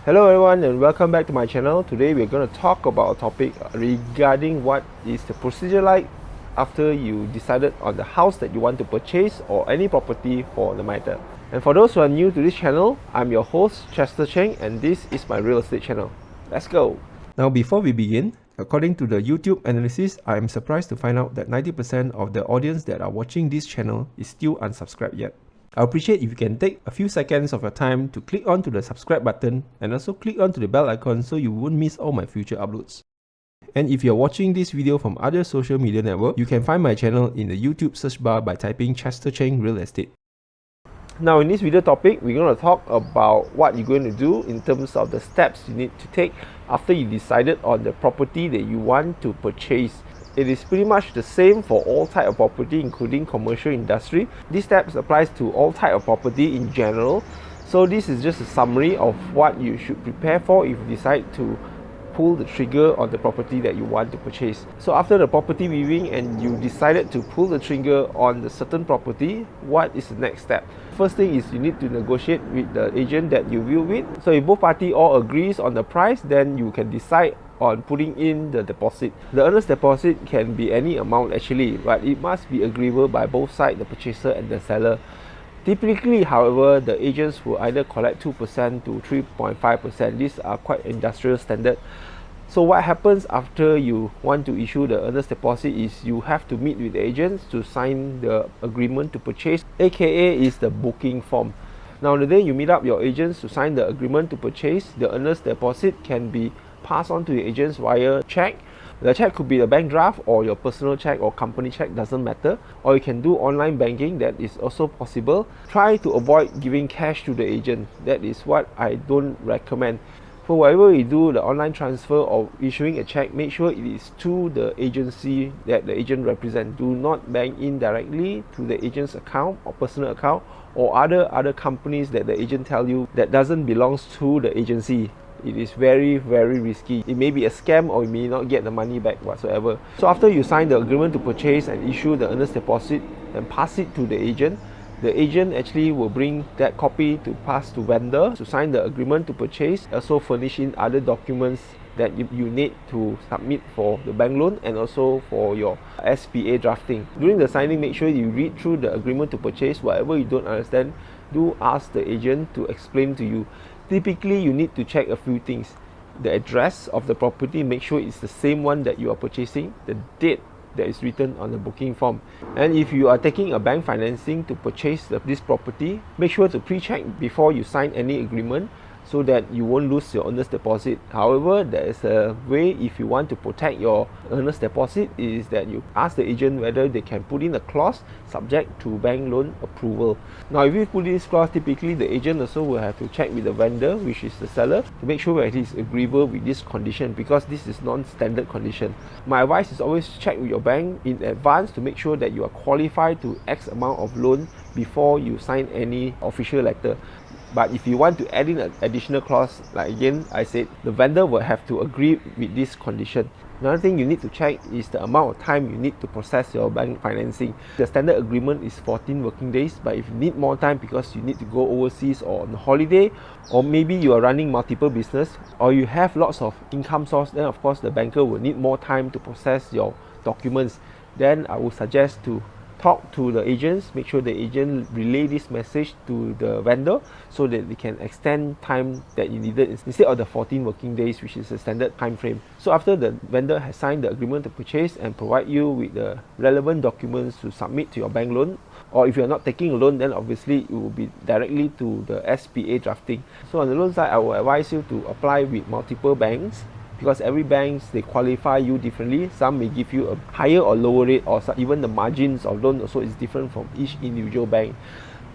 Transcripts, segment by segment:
Hello everyone and welcome back to my channel. Today we're going to talk about a topic regarding what is the procedure like after you decided on the house that you want to purchase or any property for the matter. And for those who are new to this channel, I'm your host Cheng and this is my real estate channel. Let's go! Now before we begin, according to the YouTube analysis, I am surprised to find out that 90% of the audience that are watching this channel is still unsubscribed yet. I appreciate if you can take a few seconds of your time to click onto the subscribe button and also click onto the bell icon so you won't miss all my future uploads. And if you're watching this video from other social media network, you can find my channel in the YouTube search bar by typing Cheng Real Estate. Now in this video topic, we're going to talk about what you're going to do in terms of the steps you need to take after you decided on the property that you want to purchase. It is pretty much the same for all type of property, including commercial industry. These steps applies to all type of property in general. So this is just a summary of what you should prepare for if you decide to pull the trigger on the property that you want to purchase. So after the property viewing and you decided to pull the trigger on the certain property, what is the next step? First thing is you need to negotiate with the agent that you view with. So if both parties all agrees on the price, then you can decide on putting in the deposit. The earnest deposit can be any amount actually, but it must be agreeable by both sides, the purchaser and the seller. Typically, however, the agents will either collect 2% to 3.5%. These are quite industrial standard. So what happens after you want to issue the earnest deposit is you have to meet with the agents to sign the agreement to purchase, aka is the booking form. Now the day you meet up your agents to sign the agreement to purchase, the earnest deposit can be passed on to the agents via check. The check could be the bank draft or your personal check or company check, doesn't matter. Or you can do online banking, that is also possible. Try to avoid giving cash to the agent. That is what I don't recommend. For whatever you do, the online transfer or issuing a check, make sure it is to the agency that the agent represents. Do not bank in directly to the agent's account or personal account or other companies that the agent tell you that doesn't belong to the agency. It is very risky. It may be a scam or you may not get the money back whatsoever. So after you sign the agreement to purchase and issue the earnest deposit and pass it to the agent actually will bring that copy to pass to vendor to sign the agreement to purchase, also furnish in other documents that you need to submit for the bank loan and also for your SPA drafting. During the signing, make sure you read through the agreement to purchase. Whatever you don't understand, do ask the agent to explain to you. Typically, you need to check a few things. The address of the property, make sure it's the same one that you are purchasing, the date that is written on the booking form. And if you are taking a bank financing to purchase this property, make sure to pre-check before you sign any agreement so that you won't lose your earnest deposit. However, there is a way if you want to protect your earnest deposit is that you ask the agent whether they can put in a clause subject to bank loan approval. Now if you put this clause, typically the agent also will have to check with the vendor, which is the seller, to make sure that he's agreeable with this condition, because this is non-standard condition. My advice is always check with your bank in advance to make sure that you are qualified to X amount of loan before you sign any official letter. But if you want to add in an additional clause, like again I said, the vendor will have to agree with this condition. Another thing you need to check is the amount of time you need to process your bank financing. The standard agreement is 14 working days, but if you need more time because you need to go overseas or on holiday, or maybe you are running multiple business, or you have lots of income source, then of course the banker will need more time to process your documents. Then I would suggest to talk to the agents, make sure the agent relay this message to the vendor so that they can extend time that you needed instead of the 14 working days, which is the standard time frame. So after the vendor has signed the agreement to purchase and provide you with the relevant documents to submit to your bank loan, or if you're not taking a loan, then obviously it will be directly to the SPA drafting. So on the loan side, I will advise you to apply with multiple banks, because every banks, they qualify you differently. Some may give you a higher or lower rate, or even the margins of loan also is different from each individual bank.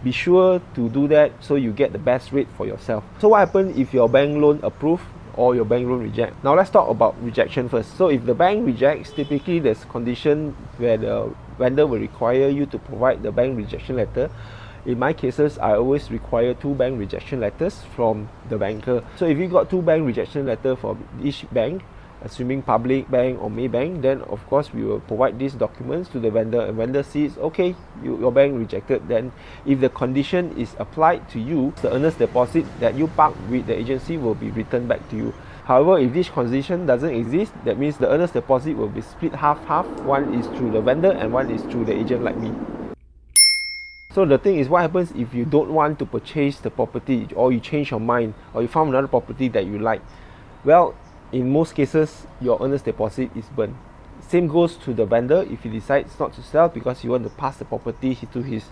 Be sure to do that so you get the best rate for yourself. So what happens if your bank loan approve or your bank loan reject? Now let's talk about rejection first. So if the bank rejects, typically there's condition where the vendor will require you to provide the bank rejection letter. In my cases, I always require 2 bank rejection letters from the banker. So if you got 2 bank rejection letters from each bank, assuming public bank or Maybank, then of course we will provide these documents to the vendor, and vendor sees, okay, your bank rejected. Then if the condition is applied to you, the earnest deposit that you park with the agency will be returned back to you. However, if this condition doesn't exist, that means the earnest deposit will be split half-half. One is through the vendor and one is through the agent like me. So the thing is, what happens if you don't want to purchase the property, or you change your mind, or you found another property that you like? Well, in most cases, your earnest deposit is burned. Same goes to the vendor. If he decides not to sell because he wants to pass the property to his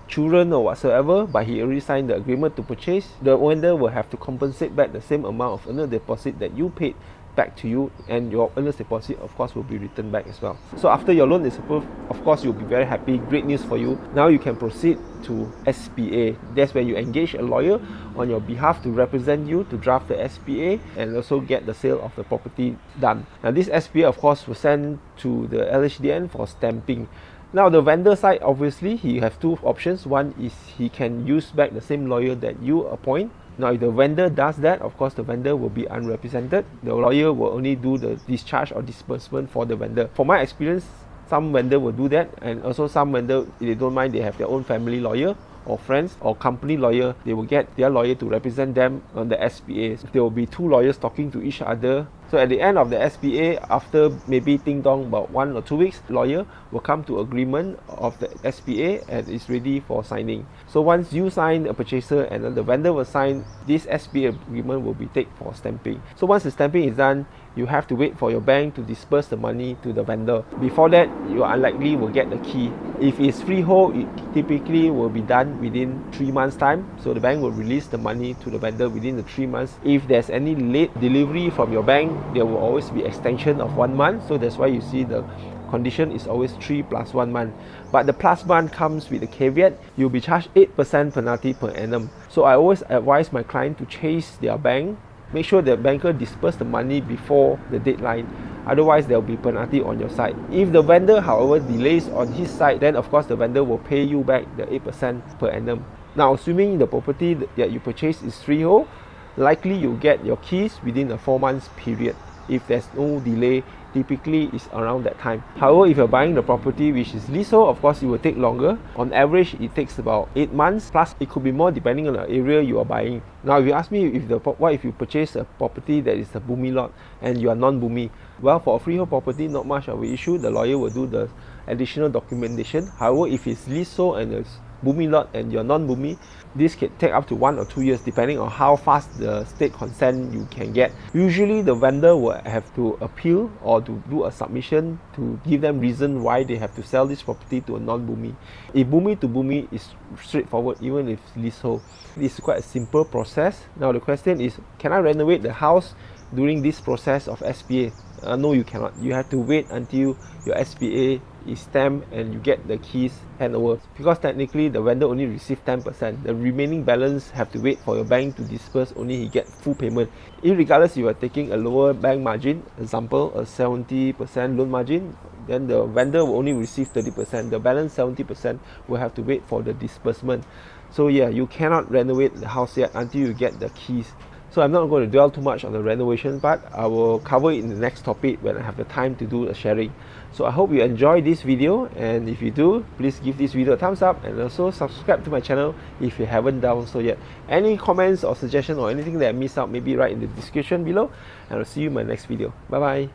children or whatsoever, but he already signed the agreement to purchase, the vendor will have to compensate back the same amount of earnest deposit that you paid back to you, and your earnest deposit of course will be returned back as well. So after your loan is approved, of course you'll be very happy. Great news for you. Now you can proceed to SPA. That's where you engage a lawyer on your behalf to represent you, to draft the SPA and also get the sale of the property done. Now this SPA of course will send to the LHDN for stamping. Now the vendor side, obviously he have two options. One is he can use back the same lawyer that you appoint. Now if the vendor does that, of course the vendor will be unrepresented. The lawyer will only do the discharge or disbursement for the vendor. For my experience, some vendor will do that, and also some vendor, if they don't mind, they have their own family lawyer or friends or company lawyer. They will get their lawyer to represent them on the SPA. There will be two lawyers talking to each other. So at the end of the SPA, after maybe ding dong about 1 or 2 weeks, lawyer will come to agreement of the SPA and is ready for signing. So once you sign a purchaser and then the vendor will sign, this SPA agreement will be taken for stamping. So once the stamping is done, you have to wait for your bank to disperse the money to the vendor. Before that, you unlikely will get the key. If it's freehold, it typically will be done within 3 months time. So the bank will release the money to the vendor within the 3 months. If there's any late delivery from your bank, there will always be extension of 1 month. So that's why you see the condition is always 3 plus 1 month. But the plus month comes with a caveat. You'll be charged 8% penalty per annum. So I always advise my client to chase their bank. Make sure the banker disperse the money before the deadline. Otherwise, there will be penalty on your side. If the vendor, however, delays on his side, then of course the vendor will pay you back the 8% per annum. Now, assuming the property that you purchase is freehold, likely you'll get your keys within a 4 months period. If there's no delay, typically it's around that time. However, if you're buying the property which is leasehold, of course it will take longer. On average, it takes about 8 months, plus it could be more depending on the area you are buying. Now if you ask me what if you purchase a property that is a boomi lot and you are non-boomi, well, for a freehold property, not much of an issue. The lawyer will do the additional documentation. However, if it's leasehold and it's boomi lot and you're non-boomi, this can take up to 1 or 2 years depending on how fast the state consent you can get. Usually the vendor will have to appeal or to do a submission to give them reason why they have to sell this property to a non-boomi. If boomi to boomi is straightforward, even if it's leasehold. It's quite a simple process. Now the question is, can I renovate the house during this process of SPA? No, you cannot. You have to wait until your SPA is stamped and you get the keys handover, because technically the vendor only received 10%. The remaining balance have to wait for your bank to disperse, only he get full payment. Irregardless, you are taking a lower bank margin, example a 70% loan margin, then the vendor will only receive 30%. The balance 70% will have to wait for the disbursement. So yeah, you cannot renovate the house yet until you get the keys. So I'm not going to dwell too much on the renovation part. I will cover it in the next topic when I have the time to do the sharing. So I hope you enjoy this video, and if you do, please give this video a thumbs up and also subscribe to my channel if you haven't done so yet. Any comments or suggestions or anything that I missed out, maybe write in the description below, and I'll see you in my next video. Bye bye.